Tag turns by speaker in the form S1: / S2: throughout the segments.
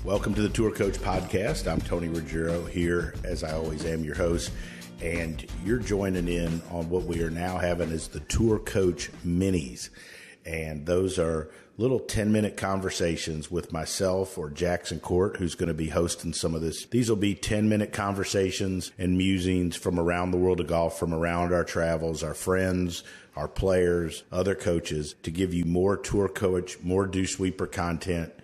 S1: Welcome to the Tour Coach Podcast. I'm Tony Ruggiero here, as I always am, your host, and you're joining in on what we are now having as the Tour Coach Minis. And those are little 10-minute conversations with myself or Jackson Court, who's going to be hosting some of this. These will be 10-minute conversations and musings from around the world of golf, from around our travels, our friends, our players, other coaches, to give you more Tour Coach, more Dew Sweeper content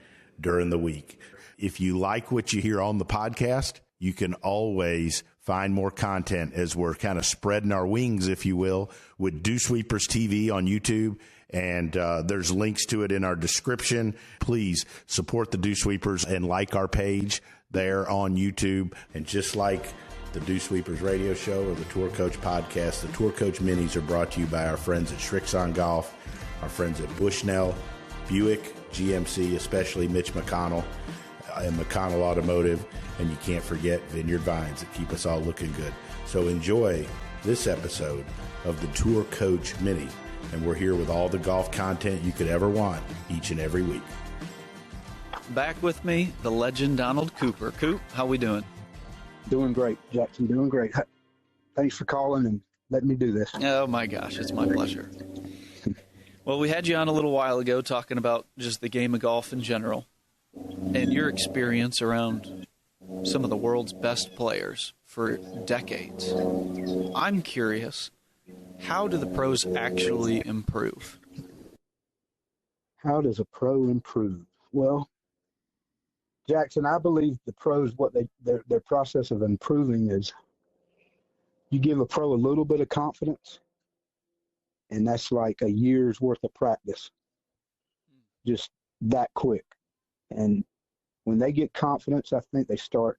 S1: during the week. If you like what you hear on the podcast, you can always find more content as we're kind of spreading our wings, if you will, with Dew Sweepers TV on YouTube. And there's links to it in our description. Please support the Dew Sweepers and like our page there on YouTube. And just like the Dew Sweepers radio show or the Tour Coach podcast, the Tour Coach Minis are brought to you by our friends at Shrixon Golf, our friends at Bushnell, Buick, GMC, especially Mitch McConnell, and McConnell Automotive, and you can't forget Vineyard Vines that keep us all looking good. So enjoy this episode of the Tour Coach Mini, and we're here with all the golf content you could ever want each and every week.
S2: Back with me, the legend Donald Cooper. Coop, how we doing?
S3: Doing great, Jackson. Doing great. Thanks for calling and letting me do this.
S2: Oh my gosh, it's my pleasure. Well, we had you on a little while ago talking about just the game of golf in general and your experience around some of the world's best players for decades. I'm curious, how do the pros actually improve?
S3: How does a pro improve? Well, Jackson, I believe the pros, their process of improving is you give a pro a little bit of confidence, and that's like a year's worth of practice, just that quick. And when they get confidence, I think they start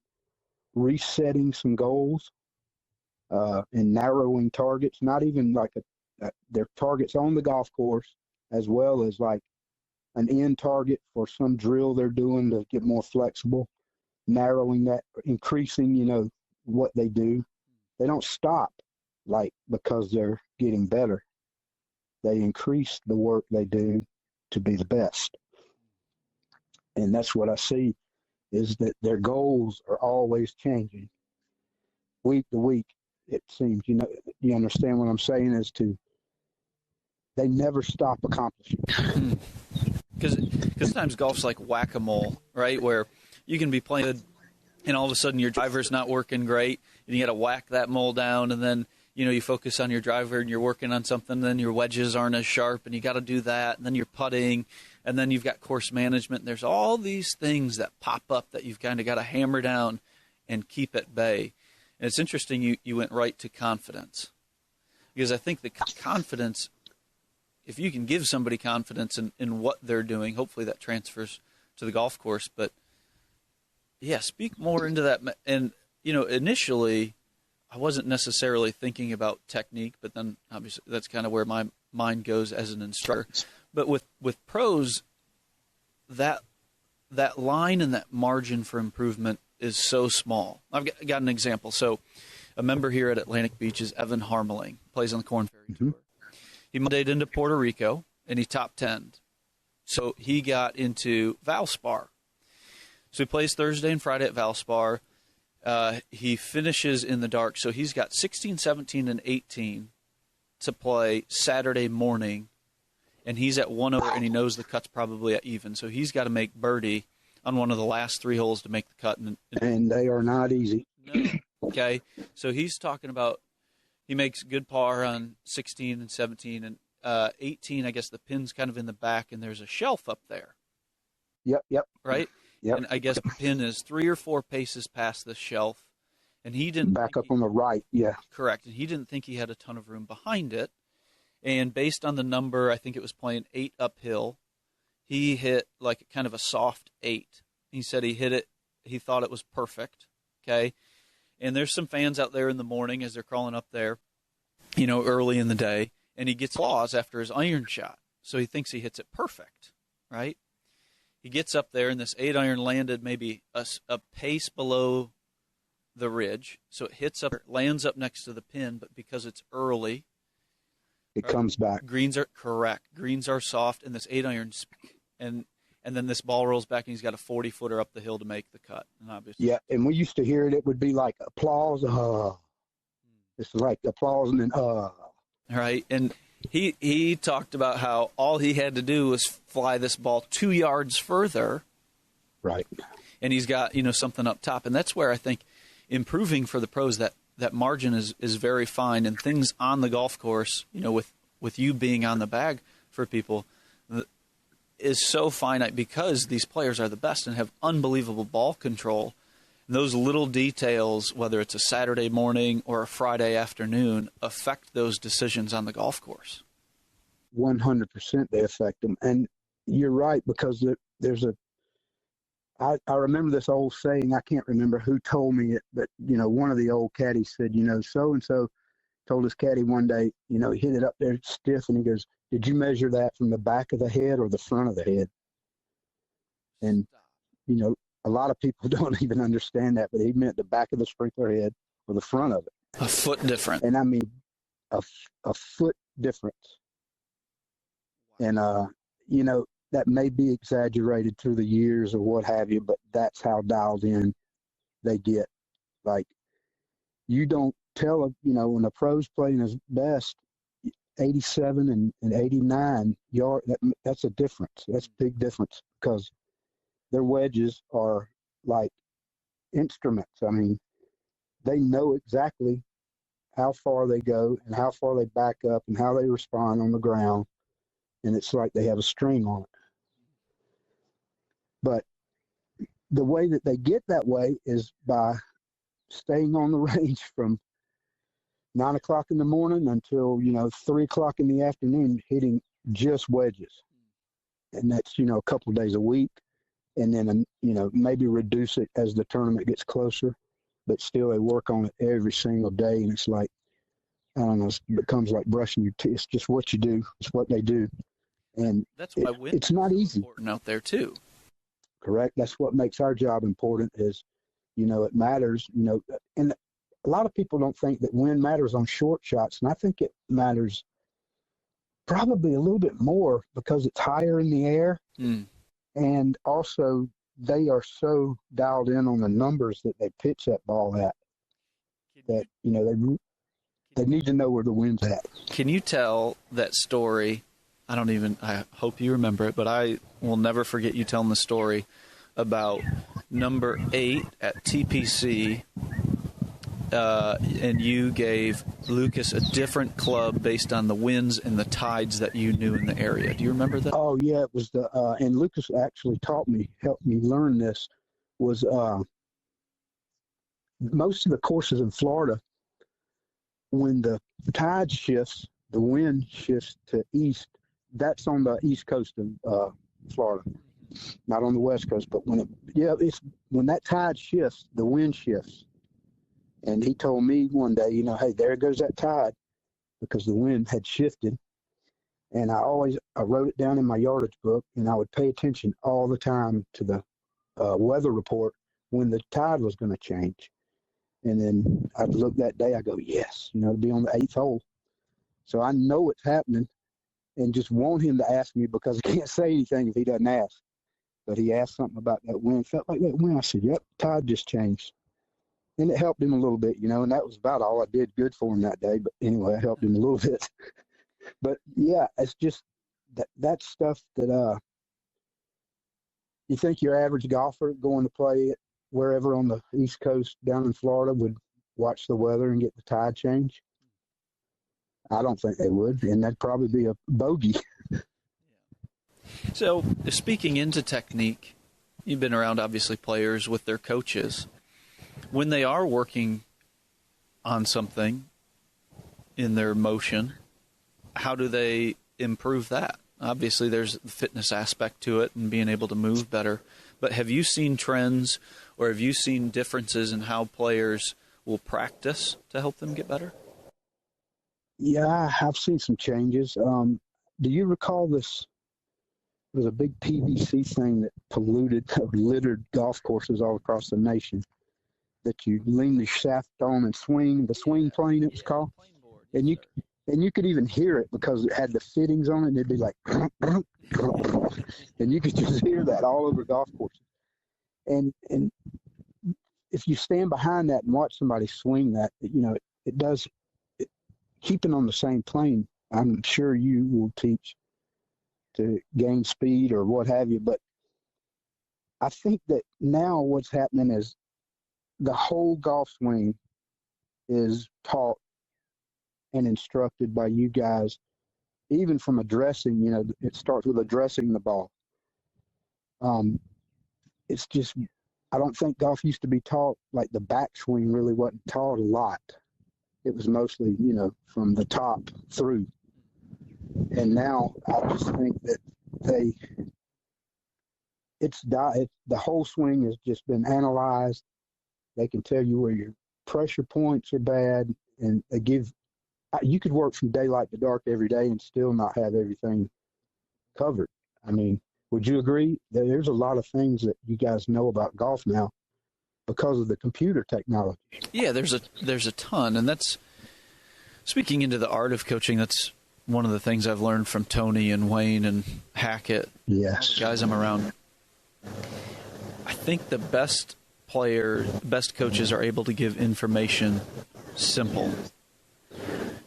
S3: resetting some goals and narrowing targets, not even like their targets on the golf course, as well as like an end target for some drill they're doing to get more flexible, narrowing that, increasing, what they do. They don't stop because they're getting better. They increase the work they do to be the best. And that's what I see, is that their goals are always changing. Week to week, it seems, you understand what I'm saying, they never stop accomplishing.
S2: Because sometimes golf's like whack-a-mole, right? Where you can be playing good, and all of a sudden your driver's not working great, and you got to whack that mole down, and then you focus on your driver and you're working on something, and then your wedges aren't as sharp and you got to do that, and then you're putting, and then you've got course management. There's all these things that pop up that you've kind of got to hammer down and keep at bay. And it's interesting you went right to confidence, because I think the confidence, if you can give somebody confidence in what they're doing, hopefully that transfers to the golf course. But yeah, speak more into that. And, initially I wasn't necessarily thinking about technique, but then obviously that's kind of where my mind goes as an instructor. But with pros, that line and that margin for improvement is so small. I've got an example. So a member here at Atlantic Beach is Evan Harmeling, plays on the Korn Ferry Tour. He Mondayed into Puerto Rico, and he top 10'd. So he got into Valspar. So he plays Thursday and Friday at Valspar. He finishes in the dark, so he's got 16, 17, and 18 to play Saturday morning, and he's at 1 over, and he knows the cut's probably at even, so he's got to make birdie on one of the last 3 holes to make the cut.
S3: And they are not easy.
S2: No. Okay, so he's talking about he makes good par on 16 and 17, and 18, I guess the pin's kind of in the back, and there's a shelf up there.
S3: Yep.
S2: Right?
S3: Yep.
S2: And I guess the pin is 3 or 4 paces past the shelf, and he didn't
S3: back up on the right. Yeah,
S2: correct. And he didn't think he had a ton of room behind it. And based on the number, I think it was playing 8 uphill. He hit like kind of a soft 8. He said he hit it. He thought it was perfect. Okay, and there's some fans out there in the morning as they're crawling up there, early in the day, and he gets applause after his iron shot. So he thinks he hits it perfect, right? He gets up there, and this 8-iron landed maybe a pace below the ridge. So it hits up, lands up next to the pin, but because it's early,
S3: it comes back.
S2: Greens are correct. Greens are soft, and this 8-iron, and and then this ball rolls back and he's got a 40-footer up the hill to make the cut. And obviously,
S3: Yeah, and we used to hear it. It would be like applause. It's like applause and then
S2: right. And he talked about how all he had to do was fly this ball 2 yards further.
S3: Right.
S2: And he's got, something up top. And that's where I think improving for the pros, that margin is very fine. And things on the golf course, with you being on the bag for people, is so finite because these players are the best and have unbelievable ball control. And those little details, whether it's a Saturday morning or a Friday afternoon, affect those decisions on the golf course.
S3: 100% they affect them. And you're right, because there's I remember this old saying. I can't remember who told me it, but, one of the old caddies said, so-and-so told his caddy one day, he hit it up there stiff, and he goes, did you measure that from the back of the head or the front of the head? And, a lot of people don't even understand that, but he meant the back of the sprinkler head or the front of it.
S2: A foot different.
S3: And I mean, a foot difference. And, that may be exaggerated through the years or what have you, but that's how dialed in they get. Like, you don't tell, when a pro's playing his best, 87 and 89 yard, that's a difference. That's a big difference, because their wedges are like instruments. I mean, they know exactly how far they go and how far they back up and how they respond on the ground. And it's like they have a string on it. But the way that they get that way is by staying on the range from 9 o'clock in the morning until, 3 o'clock in the afternoon, hitting just wedges. And that's, a couple of days a week. And then, maybe reduce it as the tournament gets closer. But still, they work on it every single day. And it's like, I don't know, it becomes like brushing your teeth. It's just what you do. It's what they do. And that's why it's not easy.
S2: Important out there, too.
S3: Correct. That's what makes our job important is, it matters, and a lot of people don't think that wind matters on short shots. And I think it matters probably a little bit more because it's higher in the air. And also they are so dialed in on the numbers that they pitch that ball at that, they need to know where the wind's at.
S2: Can you tell that story? I hope you remember it, but I will never forget you telling the story about number 8 at TPC, and you gave Lucas a different club based on the winds and the tides that you knew in the area. Do you remember that?
S3: Oh, yeah, it was and Lucas actually helped me learn this, was most of the courses in Florida, when the tide shifts, the wind shifts to east. That's on the east coast of Florida, not on the west coast. But when that tide shifts, the wind shifts. And he told me one day, hey, there goes that tide, because the wind had shifted. And I wrote it down in my yardage book, and I would pay attention all the time to the weather report when the tide was going to change. And then I'd look that day, I go, yes, it'd be on the 8th hole. So I know it's happening. And just want him to ask me, because I can't say anything if he doesn't ask. But he asked something about that wind. Felt like that wind. I said, yep, tide just changed. And it helped him a little bit, and that was about all I did good for him that day. But anyway, I helped him a little bit. But, yeah, it's just that stuff that you think your average golfer going to play it wherever on the East Coast down in Florida would watch the weather and get the tide change. I don't think they would, and that'd probably be a bogey.
S2: So, speaking into technique, you've been around, obviously, players with their coaches. When they are working on something in their motion, how do they improve that? Obviously, there's the fitness aspect to it and being able to move better. But have you seen trends, or have you seen differences in how players will practice to help them get better?
S3: Yeah, I've seen some changes. Do you recall this? There was a big PVC thing that polluted or littered golf courses all across the nation, that you lean the shaft on and swing, the swing plane it was called. And And you could even hear it because it had the fittings on it, and it'd be like, and you could just hear that all over golf courses. And if you stand behind that and watch somebody swing that, it does, keeping on the same plane, I'm sure you will teach to gain speed or what have you. But I think that now what's happening is the whole golf swing is taught and instructed by you guys, even from addressing, it starts with addressing the ball. It's just, I don't think golf used to be taught, like the backswing really wasn't taught a lot. It was mostly, from the top through. And now I just think that the whole swing has just been analyzed. They can tell you where your pressure points are bad, and you could work from daylight to dark every day and still not have everything covered. I mean, would you agree that there's a lot of things that you guys know about golf now because of the computer technology?
S2: Yeah, there's a ton, and that's speaking into the art of coaching. That's one of the things I've learned from Tony and Wayne and Hackett.
S3: Yes,
S2: all the guys I'm around. I think the best coaches are able to give information simple,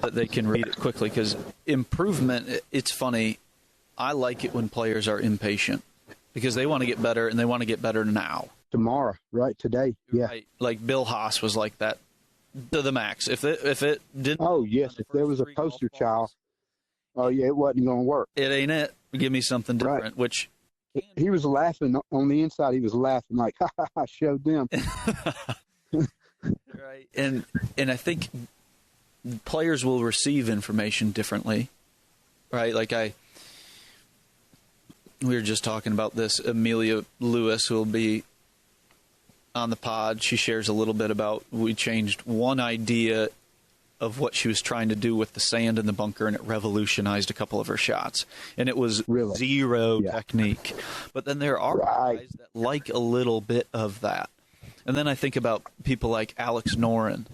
S2: that they can read it quickly. Because improvement, it's funny. I like it when players are impatient because they want to get better, and they want to get better now.
S3: Tomorrow, right? Today, yeah.
S2: Right. Like Bill Haas was like that to the max. If it didn't.
S3: Oh yes, if there was a poster child. Oh yeah, it wasn't going to work.
S2: It ain't it. Give me something different.
S3: Right.
S2: Which
S3: he was laughing on the inside. He was laughing like, "Ha ha ha!" Showed them.
S2: Right. And I think players will receive information differently. Right. Like we were just talking about this. Amelia Lewis will be on the pod. She shares a little bit about, we changed one idea of what she was trying to do with the sand in the bunker, and it revolutionized a couple of her shots. And it was
S3: really
S2: zero technique. But then there are guys that like a little bit of that. And then I think about people like Alex Noren,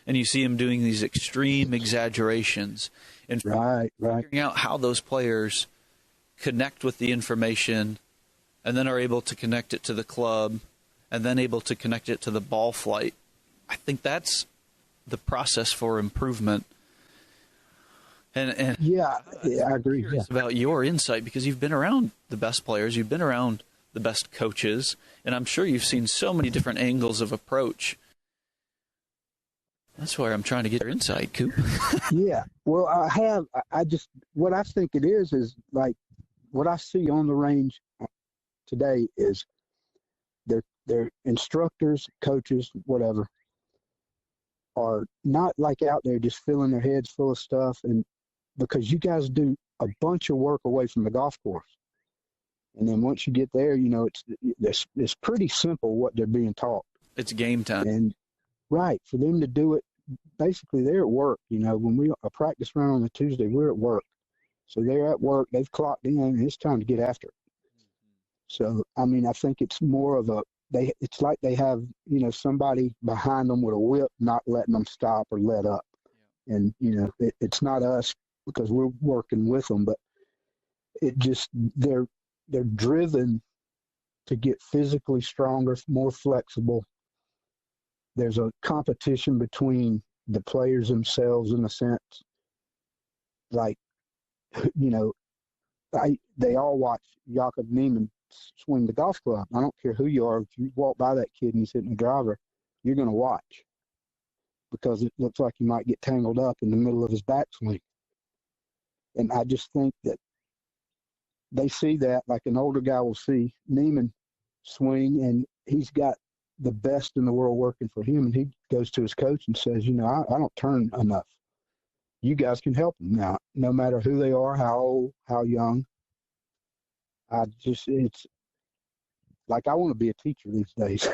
S2: and you see him doing these extreme exaggerations and figuring out how those players connect with the information and then are able to connect it to the club and then able to connect it to the ball flight. I think that's the process for improvement. And
S3: yeah, I agree.
S2: Yeah. About your insight, because you've been around the best players, you've been around the best coaches, and I'm sure you've seen so many different angles of approach. That's where I'm trying to get your insight, Coop.
S3: Yeah, well, what I think it is like what I see on the range today is their instructors, coaches, whatever, are not like out there just filling their heads full of stuff, and because you guys do a bunch of work away from the golf course, and then once you get there, it's pretty simple what they're being taught.
S2: It's game time,
S3: and for them to do it, basically they're at work. When we a practice run on a Tuesday, we're at work, so they're at work. They've clocked in, and it's time to get after it. So I mean, I think it's more of it's like they have, somebody behind them with a whip, not letting them stop or let up. Yeah. And, it's not us because we're working with them, but it just, they're driven to get physically stronger, more flexible. There's a competition between the players themselves in a sense. Like, they all watch Jakob Neiman swing the golf club. I don't care who you are. If you walk by that kid and he's hitting the driver, you're going to watch because it looks like he might get tangled up in the middle of his backswing. And I just think that they see that, like an older guy will see Neiman swing, and he's got the best in the world working for him, and he goes to his coach and says, I don't turn enough. You guys can help him now, no matter who they are, how old, how young. It's like I want to be a teacher these days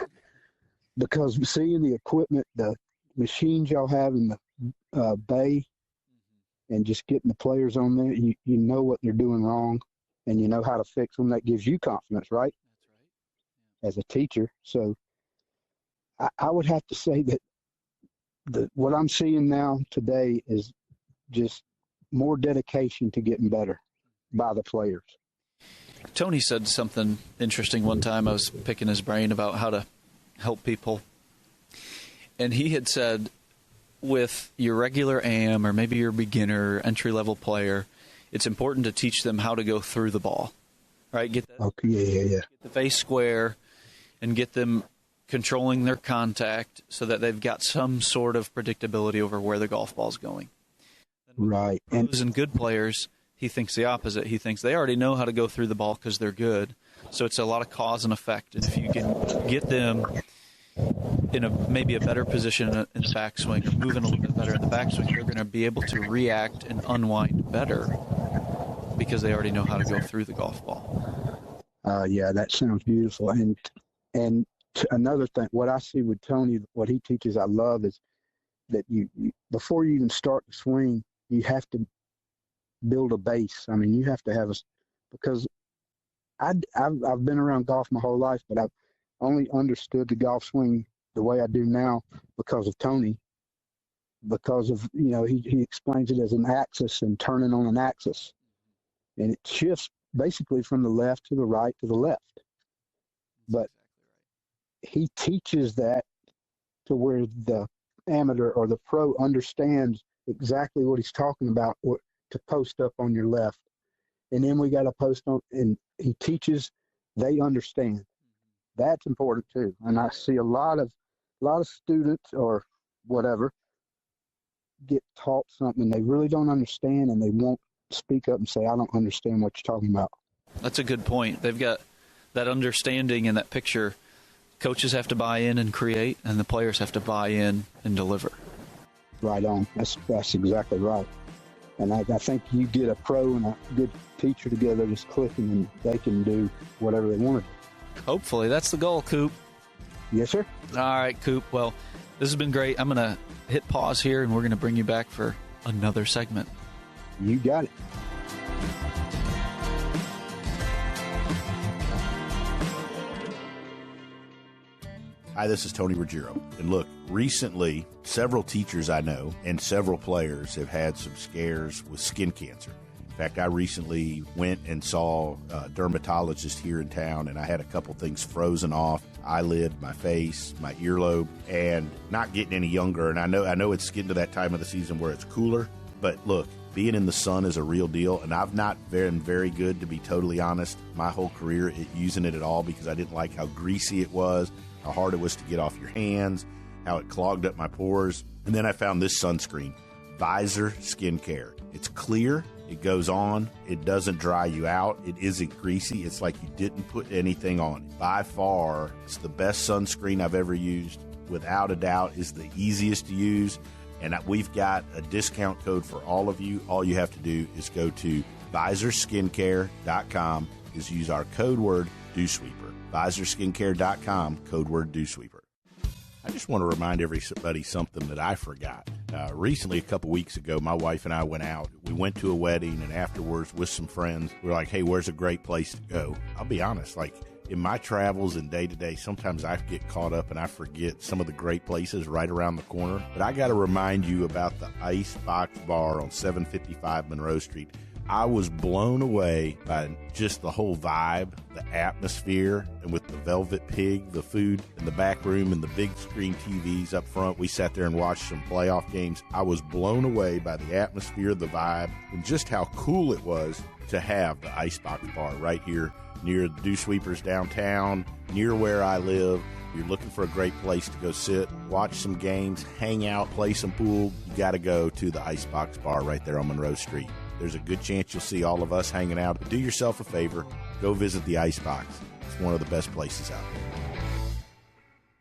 S3: because seeing the equipment, the machines y'all have in the bay, and just getting the players on there, you know what they're doing wrong, and you know how to fix them. That gives you confidence, right?
S2: That's right.
S3: As a teacher. So I would have to say that what I'm seeing now today is just more dedication to getting better by the players.
S2: Tony said something interesting one time. I was picking his brain about how to help people. And he had said, with your regular AM or maybe your beginner, entry-level player, it's important to teach them how to go through the ball, right? Get the face square and get them controlling their contact so that they've got some sort of predictability over where the golf ball's going.
S3: Right.
S2: And good players, he thinks the opposite. He thinks they already know how to go through the ball because they're good. So it's a lot of cause and effect. And if you can get them in maybe a better position in the backswing or moving a little bit better in the backswing, they're going to be able to react and unwind better because they already know how to go through the golf ball.
S3: Yeah, that sounds beautiful. And another thing, what I see with Tony, what he teaches, I love is that you before you even start the swing, you have to build a base. I mean, you have to have because I've been around golf my whole life, but I've only understood the golf swing the way I do now because of Tony, because of, he explains it as an axis and turning on an axis. And it shifts basically from the left to the right to the left. But he teaches that to where the amateur or the pro understands exactly what he's talking about, or to post up on your left. And then we got to post on, and he teaches, they understand. That's important too. And I see a lot of students or whatever get taught something they really don't understand, and they won't speak up and say, I don't understand what you're talking about. That's
S2: a good point. They've got that understanding and that picture. Coaches have to buy in and create, and the players have to buy in and deliver.
S3: Right on. That's exactly right. And I think you get a pro and a good teacher together just clicking, and they can do whatever they want to do.
S2: Hopefully. That's the goal, Coop.
S3: Yes, sir.
S2: All right, Coop. Well, this has been great. I'm going to hit pause here, and we're going to bring you back for another segment.
S3: You got it.
S1: Hi, this is Tony Ruggiero. And look, recently, several teachers I know and several players have had some scares with skin cancer. In fact, I recently went and saw a dermatologist here in town, and I had a couple things frozen off, eyelid, my face, my earlobe, and not getting any younger. And I know it's getting to that time of the season where it's cooler, but look, being in the sun is a real deal, and I've not been very good, to be totally honest, my whole career at using it at all, because I didn't like how greasy it was, how hard it was to get off your hands, how it clogged up my pores. And then I found this sunscreen, Visor Skin Care. It's clear, it goes on, it doesn't dry you out, it isn't greasy, it's like you didn't put anything on it. By far, it's the best sunscreen I've ever used. Without a doubt, is the easiest to use. And we've got a discount code for all of you. All you have to do is go to visorskincare.com, is use our code word DewSweeper. visorskincare.com, code word DewSweeper. I just want to remind everybody something that I forgot. Recently, a couple weeks ago, my wife and I went out. We went to a wedding, and afterwards with some friends, we were like, hey, where's a great place to go? I'll be honest, in my travels and day-to-day, sometimes I get caught up and I forget some of the great places right around the corner. But I got to remind you about the Ice Box Bar on 755 Monroe Street. I was blown away by just the whole vibe, the atmosphere, and with the Velvet Pig, the food in the back room, and the big screen TVs up front. We sat there and watched some playoff games. I was blown away by the atmosphere, the vibe, and just how cool it was to have the Icebox Bar right here near the Dew Sweepers downtown, near where I live. You're looking for a great place to go sit, watch some games, hang out, play some pool, you got to go to the Icebox Bar right there on Monroe Street. There's a good chance you'll see all of us hanging out. But do yourself a favor, go visit the Icebox. It's one of the best places out there.